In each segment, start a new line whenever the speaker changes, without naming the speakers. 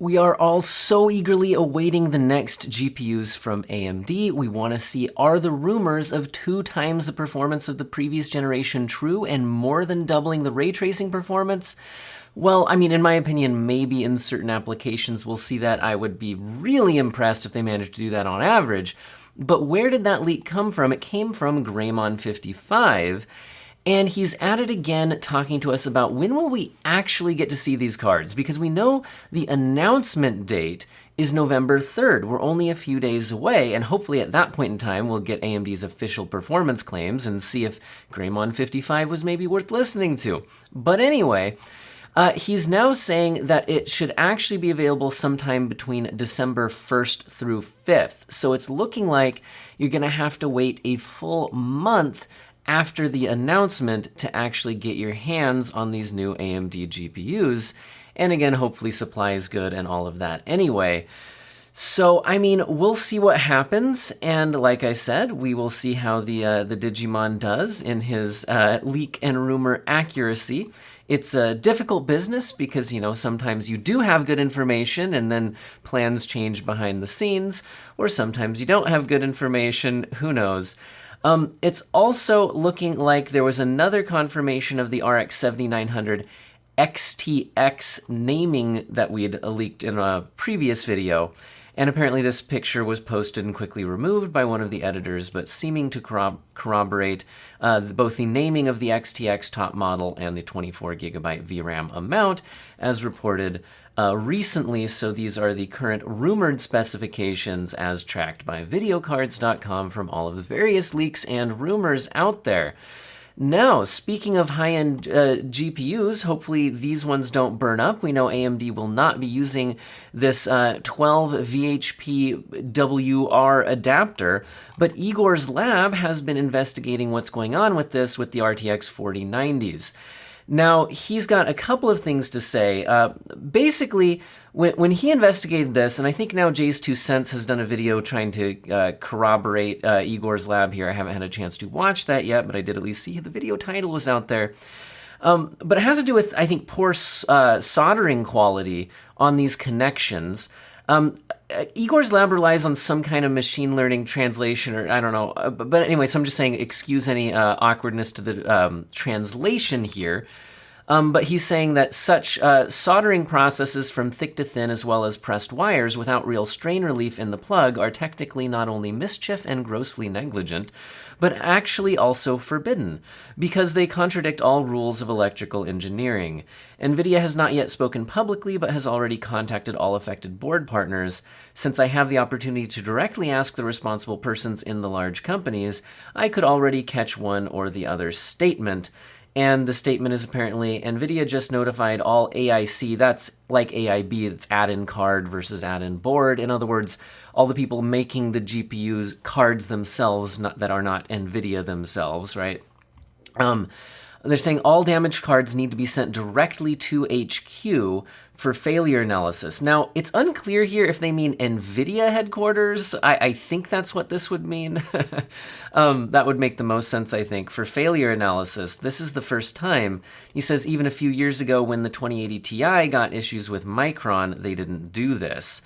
We are all so eagerly awaiting the next GPUs from AMD. We want to see, are the rumors of 2 times the performance of the previous generation true and more than doubling the ray tracing performance? Well, I mean, in my opinion, maybe in certain applications we'll see that. I would be really impressed if they managed to do that on average. But where did that leak come from? It came from Greymon55. And he's at it again talking to us about when will we actually get to see these cards, because we know the announcement date is November 3rd. We're only a few days away, and hopefully at that point in time we'll get AMD's official performance claims and see if Greymon 55 was maybe worth listening to. But anyway, he's now saying that it should actually be available sometime between December 1st through 5th. So it's looking like you're going to have to wait a full month after the announcement to actually get your hands on these new AMD GPUs. And again, hopefully supply is good and all of that anyway. So, I mean, we'll see what happens. And like I said, we will see how the Digimon does in his leak and rumor accuracy. It's a difficult business because, you know, sometimes you do have good information and then plans change behind the scenes, or sometimes you don't have good information, who knows. It's also looking like there was another confirmation of the RX 7900 XTX naming that we'd leaked in a previous video. And apparently this picture was posted and quickly removed by one of the editors, but seeming to corroborate both the naming of the XTX top model and the 24 gigabyte VRAM amount, as reported recently. So these are the current rumored specifications as tracked by videocards.com from all of the various leaks and rumors out there. Now, speaking of high-end GPUs, hopefully these ones don't burn up. We know AMD will not be using this 12 VHP WR adapter, but Igor's lab has been investigating what's going on with this with the RTX 4090s. Now, he's got a couple of things to say. Basically, when he investigated this, and I think now Jay's 2 Cents has done a video trying to corroborate Igor's lab here. I haven't had a chance to watch that yet, but I did at least see the video title was out there. But it has to do with, I think, poor soldering quality on these connections. Igor's lab relies on some kind of machine learning translation, or I don't know. But anyway, so I'm just saying, excuse any awkwardness to the translation here. But he's saying that such soldering processes from thick to thin, as well as pressed wires without real strain relief in the plug, are technically not only mischief and grossly negligent, but actually also forbidden, because they contradict all rules of electrical engineering. Nvidia has not yet spoken publicly, but has already contacted all affected board partners. Since I have the opportunity to directly ask the responsible persons in the large companies, I could already catch one or the other statement. And the statement is apparently, Nvidia just notified all AIC, that's like AIB, that's add-in card versus add-in board. In other words, all the people making the GPU cards themselves, that are not Nvidia themselves, right? They're saying all damaged cards need to be sent directly to HQ for failure analysis. Now, it's unclear here if they mean NVIDIA headquarters. I think that's what this would mean. That would make the most sense, I think. For failure analysis, this is the first time. He says even a few years ago when the 2080 Ti got issues with Micron, they didn't do this.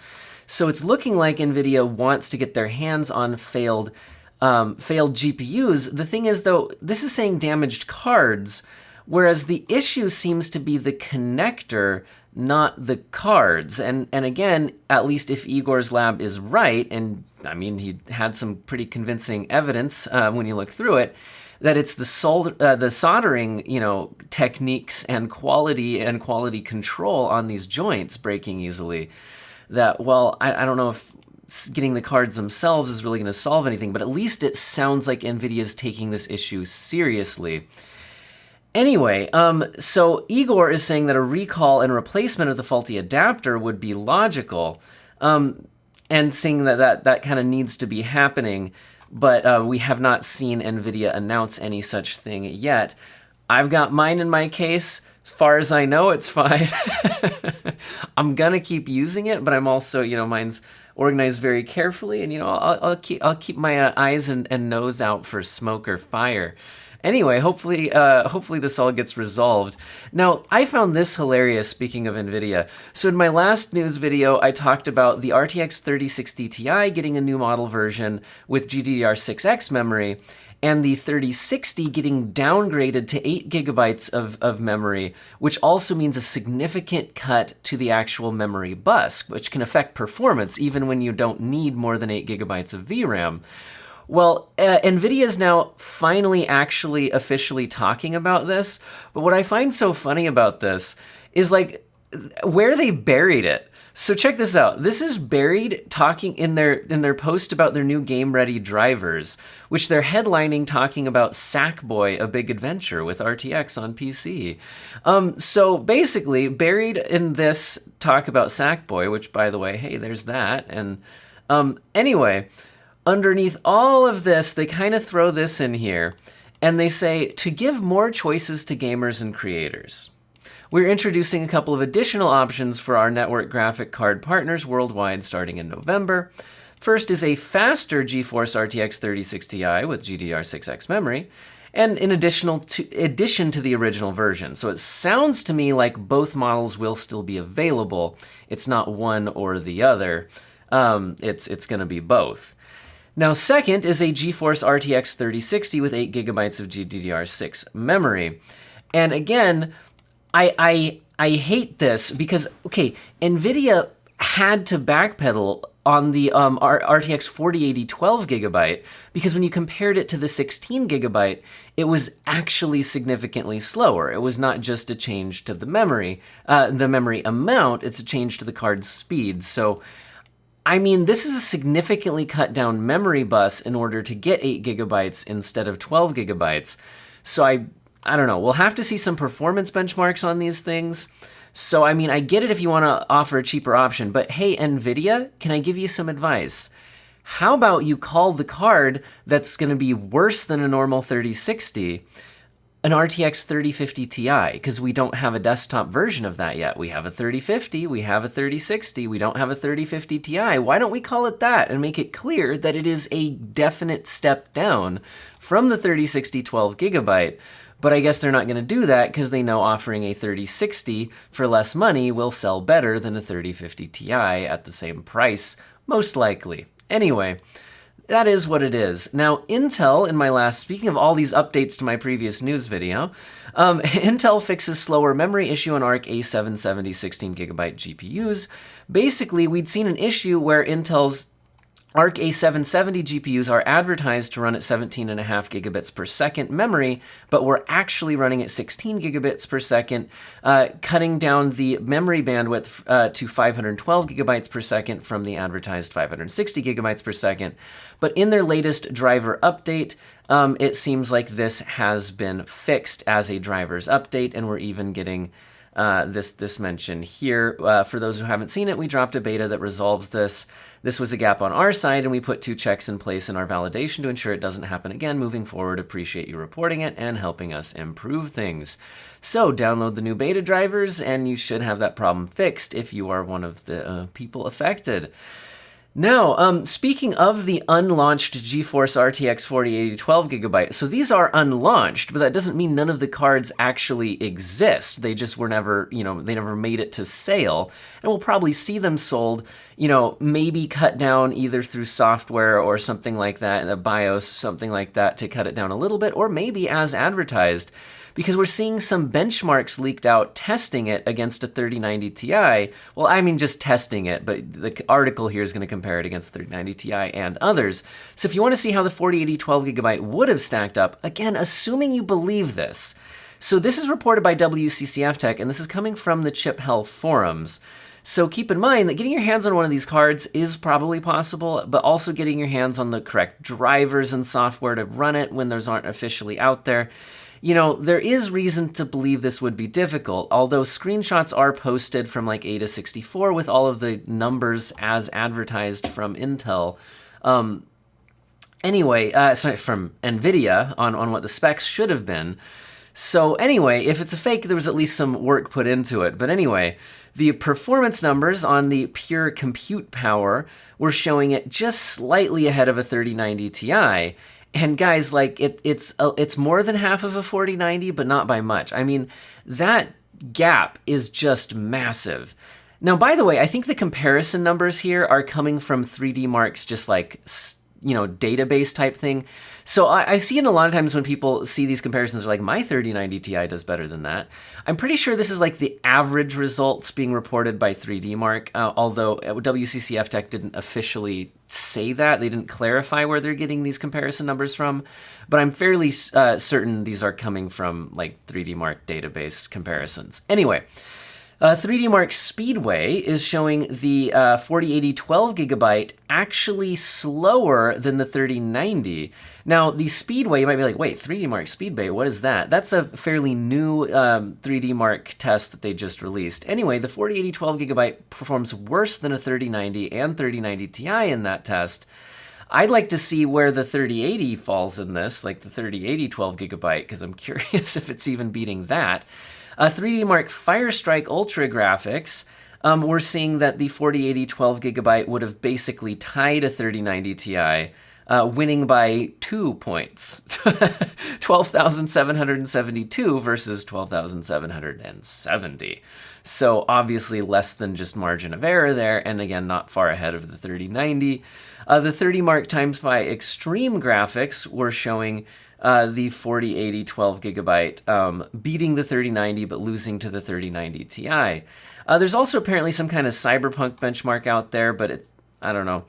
So it's looking like NVIDIA wants to get their hands on failed GPUs. The thing is, though, this is saying damaged cards, whereas the issue seems to be the connector, not the cards. And again, at least if Igor's lab is right, and I mean, he had some pretty convincing evidence when you look through it, that it's the soldering, you know, techniques and quality control on these joints breaking easily. That, well, I don't know if getting the cards themselves is really going to solve anything, but at least it sounds like NVIDIA is taking this issue seriously. Anyway, so Igor is saying that a recall and replacement of the faulty adapter would be logical, and saying that kind of needs to be happening, but we have not seen NVIDIA announce any such thing yet. I've got mine in my case. As far as I know, it's fine. I'm gonna keep using it, but I'm also, you know, mine's organized very carefully, and you know, I'll keep my eyes and nose out for smoke or fire. Anyway, hopefully this all gets resolved. Now, I found this hilarious, speaking of NVIDIA. So in my last news video, I talked about the RTX 3060 Ti getting a new model version with GDDR6X memory, and the 3060 getting downgraded to 8 gigabytes of memory, which also means a significant cut to the actual memory bus, which can affect performance even when you don't need more than 8 gigabytes of VRAM. Well, NVIDIA is now finally actually officially talking about this, but what I find so funny about this is like where they buried it. So check this out. This is buried talking in their post about their new game-ready drivers, which they're headlining talking about Sackboy: A Big Adventure with RTX on PC. So basically, buried in this talk about Sackboy, which by the way, hey, there's that. And anyway, underneath all of this, they kind of throw this in here, and they say, to give more choices to gamers and creators, we're introducing a couple of additional options for our network graphic card partners worldwide starting in November. First is a faster Geforce RTX 3060 Ti with GDDR6X memory, and in addition to the original version. So it sounds to me like both models will still be available. It's not one or the other. It's going to be both. Now, second is a Geforce RTX 3060 with 8 gigabytes of GDDR6 memory. And again, I hate this because, okay, NVIDIA had to backpedal on the RTX 4080 12 gigabyte because when you compared it to the 16 gigabyte, it was actually significantly slower. It was not just a change to the memory amount, it's a change to the card's speed. So, I mean, this is a significantly cut down memory bus in order to get 8 gigabytes instead of 12 gigabytes. So I don't know. We'll have to see some performance benchmarks on these things. So, I mean, I get it if you want to offer a cheaper option, but hey, NVIDIA, can I give you some advice? How about you call the card that's going to be worse than a normal 3060 an RTX 3050 Ti, because we don't have a desktop version of that yet. We have a 3050, we have a 3060, we don't have a 3050 Ti. Why don't we call it that and make it clear that it is a definite step down from the 3060 12 gigabyte? But I guess they're not going to do that because they know offering a 3060 for less money will sell better than a 3050 Ti at the same price, most likely. Anyway, that is what it is. Now, Intel, speaking of all these updates to my previous news video, Intel fixes slower memory issue on Arc A770 16GB GPUs. Basically, we'd seen an issue where Intel's Arc A770 GPUs are advertised to run at 17.5 gigabits per second memory, but we're actually running at 16 gigabits per second, cutting down the memory bandwidth to 512 gigabytes per second from the advertised 560 gigabytes per second. But in their latest driver update, it seems like this has been fixed as a driver's update, and we're even getting this mention here. For those who haven't seen it, we dropped a beta that resolves this. This was a gap on our side, and we put 2 checks in place in our validation to ensure it doesn't happen again moving forward. Appreciate you reporting it and helping us improve things. So download the new beta drivers, and you should have that problem fixed if you are one of the people affected. Now, speaking of the unlaunched Geforce RTX 4080 12GB, so these are unlaunched, but that doesn't mean none of the cards actually exist. They just were never, they never made it to sale, and we'll probably see them sold, maybe cut down either through software or something like that, the BIOS, something like that to cut it down a little bit, or maybe as advertised. Because we're seeing some benchmarks leaked out testing it against a 3090 Ti. Well, I mean just testing it, but the article here is going to compare it against the 3090 Ti and others. So if you want to see how the 4080 12GB would have stacked up, again, assuming you believe this. So this is reported by WCCF Tech, and this is coming from the Chip Hell forums. So keep in mind that getting your hands on one of these cards is probably possible, but also getting your hands on the correct drivers and software to run it when those aren't officially out there. There is reason to believe this would be difficult, although screenshots are posted from like Ada64 with all of the numbers as advertised from Intel. From NVIDIA on what the specs should have been. So anyway, if it's a fake, there was at least some work put into it. But anyway, the performance numbers on the pure compute power were showing it just slightly ahead of a 3090 Ti. And guys, like it's more than half of a 4090, but not by much. I mean, that gap is just massive. Now, by the way, I think the comparison numbers here are coming from 3D Mark's just like, database type thing. So I see it a lot of times when people see these comparisons, they're like, my 3090 Ti does better than that. I'm pretty sure this is like the average results being reported by 3D Mark, although WCCF Tech didn't officially say that. They didn't clarify where they're getting these comparison numbers from, but I'm fairly certain these are coming from like 3D Mark database comparisons. Anyway, 3D Mark Speedway is showing the 4080 12GB actually slower than the 3090. Now, the Speedway, you might be like, wait, 3D Mark Speedway, what is that? That's a fairly new 3D Mark test that they just released. Anyway, the 4080 12GB performs worse than a 3090 and 3090 Ti in that test. I'd like to see where the 3080 falls in this, like the 3080 12GB, because I'm curious if it's even beating that. 3D Mark Firestrike Ultra graphics, we're seeing that the 4080 12GB would have basically tied a 3090 Ti, winning by 2 points. 12,772 versus 12,770. So obviously less than just margin of error there, and again, not far ahead of the 3090. The 30 Mark times by Extreme Graphics, we're showing the 4080 12GB beating the 3090 but losing to the 3090 Ti. There's also apparently some kind of cyberpunk benchmark out there, but it's, I don't know.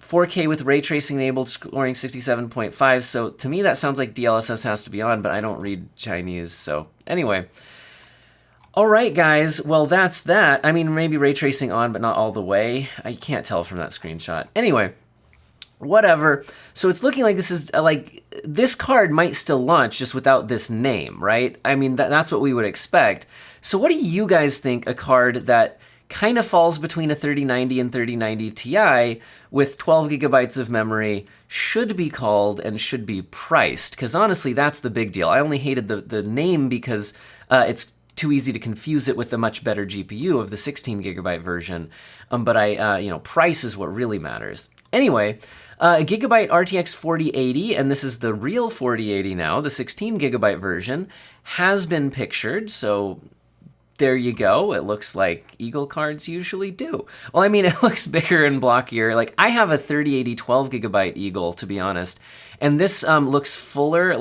4K with ray tracing enabled, scoring 67.5, so to me that sounds like DLSS has to be on, but I don't read Chinese, so anyway. All right, guys, well, that's that. I mean, maybe ray tracing on, but not all the way. I can't tell from that screenshot. Anyway, whatever. So it's looking like this is like this card might still launch just without this name, right? I mean, that's what we would expect. So what do you guys think a card that kind of falls between a 3090 and 3090 Ti with 12GB of memory should be called and should be priced? Because honestly, that's the big deal. I only hated the name because it's too easy to confuse it with the much better GPU of the 16GB version. But price is what really matters. Anyway, Gigabyte RTX 4080, and this is the real 4080 now, the 16GB version, has been pictured, so there you go. It looks like Eagle cards usually do. Well, I mean, it looks bigger and blockier. Like, I have a 3080 12GB Eagle, to be honest, and this looks fuller,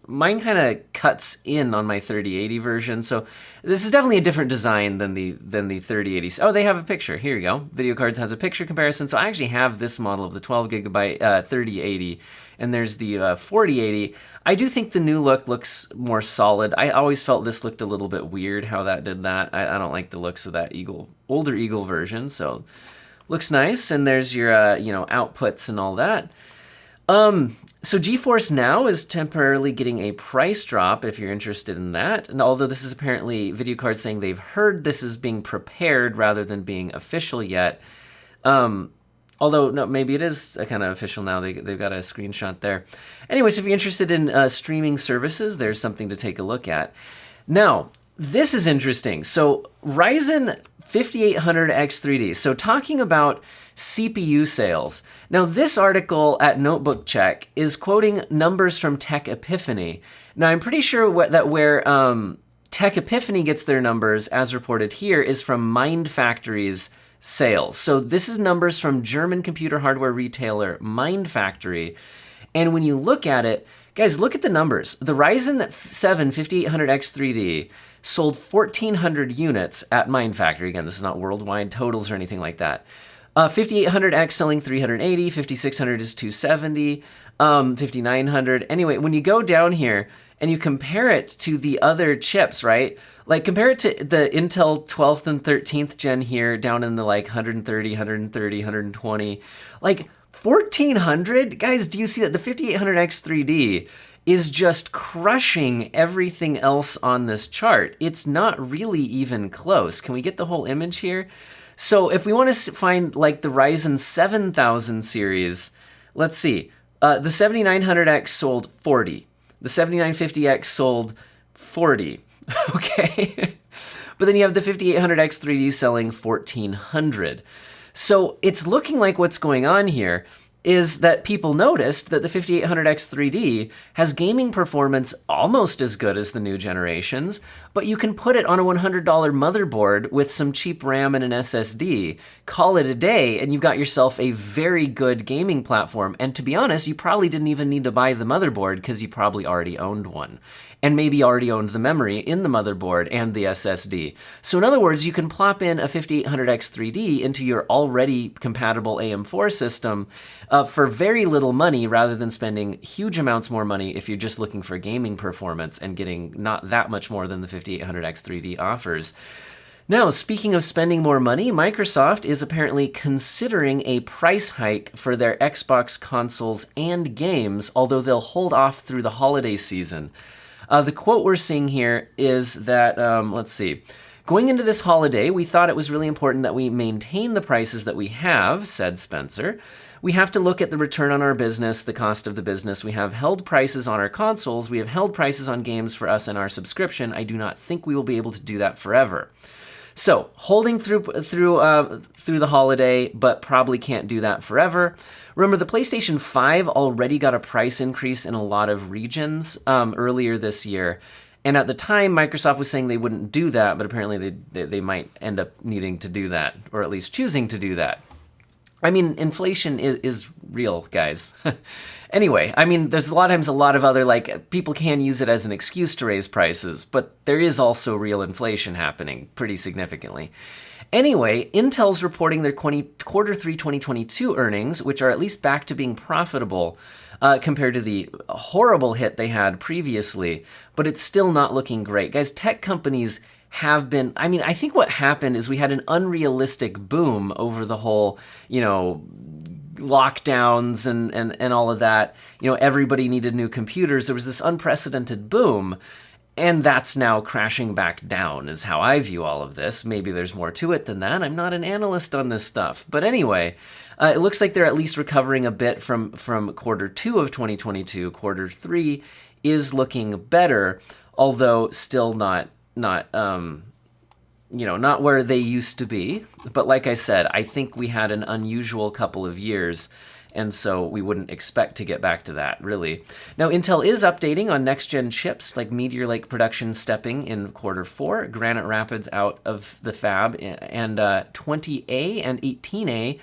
mine kind of cuts in on my 3080 version, so this is definitely a different design than the 3080. Oh, they have a picture. Here you go. Video Cards has a picture comparison, so I actually have this model of the 12GB 3080, and there's the 4080. I do think the new look looks more solid. I always felt this looked a little bit weird how that did that. I don't like the looks of that older Eagle version, so looks nice, and there's your outputs and all that. So Geforce Now is temporarily getting a price drop if you're interested in that. And although this is apparently Video Cards saying they've heard this is being prepared rather than being official yet. Although, no, maybe it is kind of official now. They've got a screenshot there. Anyways, if you're interested in streaming services, there's something to take a look at. Now, this is interesting. So Ryzen 5800X3D. So talking about CPU sales. Now, this article at Notebook Check is quoting numbers from Tech Epiphany. Now, I'm pretty sure where Tech Epiphany gets their numbers, as reported here, is from Mind Factory's sales. So this is numbers from German computer hardware retailer Mind Factory. And when you look at it, guys, look at the numbers. The Ryzen 7 5800X3D sold 1,400 units at Mind Factory. Again, this is not worldwide totals or anything like that. 5800X selling 380, 5600 is 270, 5900. Anyway, when you go down here and you compare it to the other chips, right? Like compare it to the Intel 12th and 13th gen here down in the like 130, 120. Like 1400, guys, do you see that? The 5800X 3D is just crushing everything else on this chart. It's not really even close. Can we get the whole image here? So if we want to find like the Ryzen 7000 series, let's see. The 7900X sold 40. The 7950X sold 40. Okay. But then you have the 5800X 3D selling 1400. So it's looking like what's going on here is that people noticed that the 5800X 3D has gaming performance almost as good as the new generations, but you can put it on a $100 motherboard with some cheap RAM and an SSD, call it a day, and you've got yourself a very good gaming platform. And to be honest, you probably didn't even need to buy the motherboard because you probably already owned one. And maybe already owned the memory in the motherboard and the SSD. So in other words, you can plop in a 5800X 3D into your already compatible AM4 system for very little money rather than spending huge amounts more money if you're just looking for gaming performance and getting not that much more than the 5800X 3D offers. Now, speaking of spending more money, Microsoft is apparently considering a price hike for their Xbox consoles and games, although they'll hold off through the holiday season. The quote we're seeing here is that, let's see, going into this holiday, we thought it was really important that we maintain the prices that we have, said Spencer. We have to look at the return on our business, the cost of the business. We have held prices on our consoles. We have held prices on games for us and our subscription. I do not think we will be able to do that forever. So, holding through the holiday, but probably can't do that forever. Remember, the PlayStation 5 already got a price increase in a lot of regions earlier this year. And at the time, Microsoft was saying they wouldn't do that, but apparently they might end up needing to do that, or at least choosing to do that. I mean, inflation is real, guys. Anyway, I mean, there's a lot of times a lot of other, like, people can use it as an excuse to raise prices, but there is also real inflation happening pretty significantly. Anyway, Intel's reporting their quarter 3 2022 earnings, which are at least back to being profitable compared to the horrible hit they had previously, but it's still not looking great. Guys, tech companies have been, I mean, I think what happened is we had an unrealistic boom over the whole, lockdowns and all of that. Everybody needed new computers. There was this unprecedented boom, and that's now crashing back down is how I view all of this. Maybe there's more to it than that. I'm not an analyst on this stuff. But anyway, it looks like they're at least recovering a bit from quarter 2 of 2022. Quarter 3 is looking better, although still not where they used to be. But like I said, I think we had an unusual couple of years, and so we wouldn't expect to get back to that, really. Now, Intel is updating on next-gen chips, like Meteor Lake production stepping in quarter 4, Granite Rapids out of the fab, and 20A and 18A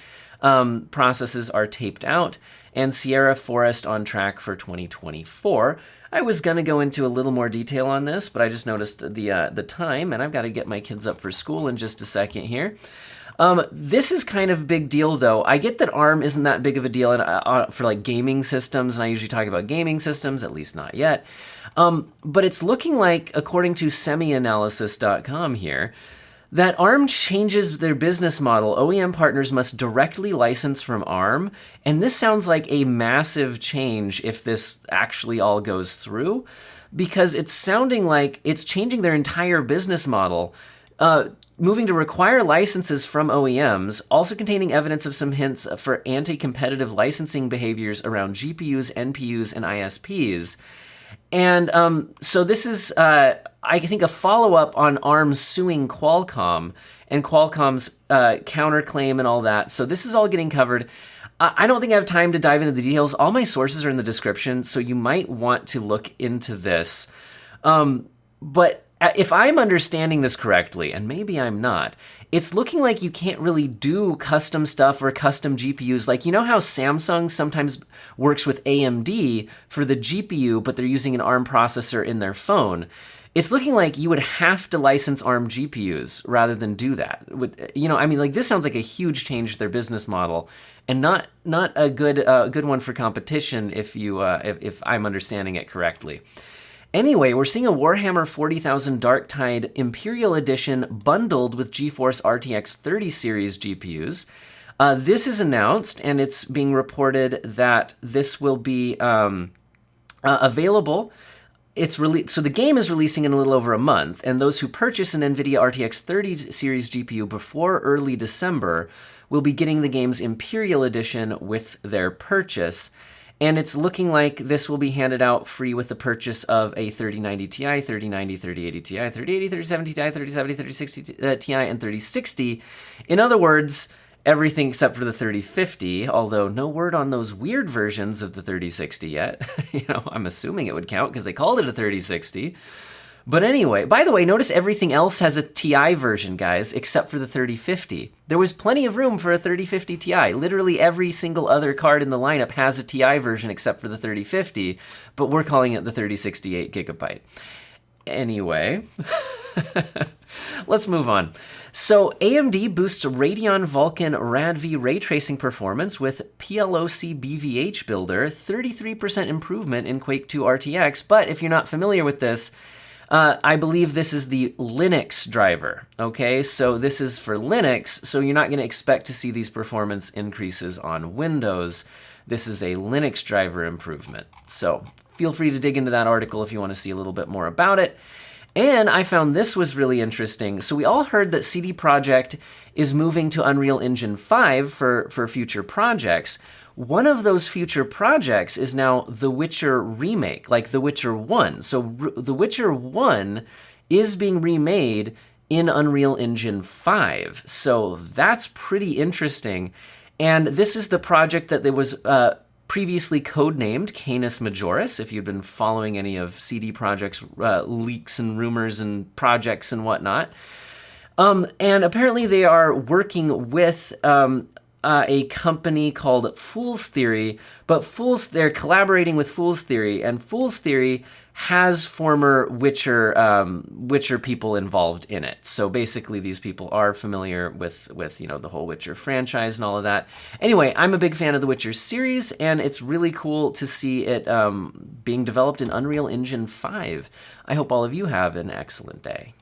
processes are taped out, and Sierra Forest on track for 2024. I was going to go into a little more detail on this, but I just noticed the time, and I've got to get my kids up for school in just a second here. This is kind of a big deal, though. I get that ARM isn't that big of a deal for like gaming systems, and I usually talk about gaming systems, at least not yet. But it's looking like, according to semianalysis.com here, that ARM changes their business model. OEM partners must directly license from ARM, and this sounds like a massive change if this actually all goes through, because it's sounding like it's changing their entire business model, moving to require licenses from OEMs, also containing evidence of some hints for anti-competitive licensing behaviors around GPUs, NPUs, and ISPs. And so this is, I think, a follow-up on ARM suing Qualcomm and Qualcomm's counterclaim and all that. So this is all getting covered. I don't think I have time to dive into the details. All my sources are in the description, so you might want to look into this. But if I'm understanding this correctly, and maybe I'm not, it's looking like you can't really do custom stuff or custom GPUs. Like, you know how Samsung sometimes works with AMD for the GPU, but they're using an ARM processor in their phone? It's looking like you would have to license ARM GPUs rather than do that. This sounds like a huge change to their business model, and not a good one for competition if I'm understanding it correctly. Anyway, we're seeing a Warhammer 40,000 Darktide Imperial Edition bundled with Geforce RTX 30 series GPUs. This is announced, and it's being reported that this will be available. So the game is releasing in a little over a month, and those who purchase an Nvidia RTX 30 series GPU before early December will be getting the game's Imperial Edition with their purchase. And it's looking like this will be handed out free with the purchase of a 3090 Ti, 3090, 3080 Ti, 3080, 3070 Ti, 3070, 3060 Ti, and 3060. In other words, everything except for the 3050, although no word on those weird versions of the 3060 yet. I'm assuming it would count because they called it a 3060. But anyway, by the way, notice everything else has a Ti version, guys, except for the 3050. There was plenty of room for a 3050 Ti. Literally every single other card in the lineup has a Ti version except for the 3050, but we're calling it the 3068 Gigabyte. Anyway, let's move on. So AMD boosts Radeon Vulkan RADV ray tracing performance with PLOC BVH Builder, 33% improvement in Quake 2 RTX. But if you're not familiar with this, I believe this is the Linux driver, okay? So this is for Linux, so you're not gonna expect to see these performance increases on Windows. This is a Linux driver improvement. So feel free to dig into that article if you wanna see a little bit more about it. And I found this was really interesting. So we all heard that CD Projekt is moving to Unreal Engine 5 for future projects. One of those future projects is now The Witcher Remake, like The Witcher 1. So The Witcher 1 is being remade in Unreal Engine 5. So that's pretty interesting. And this is the project that there was previously codenamed Canis Majoris, if you've been following any of CD Projekt's leaks and rumors and projects and whatnot. And apparently they are working with a company called Fool's Theory, but they're collaborating with Fool's Theory, and Fool's Theory has former Witcher people involved in it. So basically these people are familiar with the whole Witcher franchise and all of that. Anyway, I'm a big fan of the Witcher series, and it's really cool to see it being developed in Unreal Engine 5. I hope all of you have an excellent day.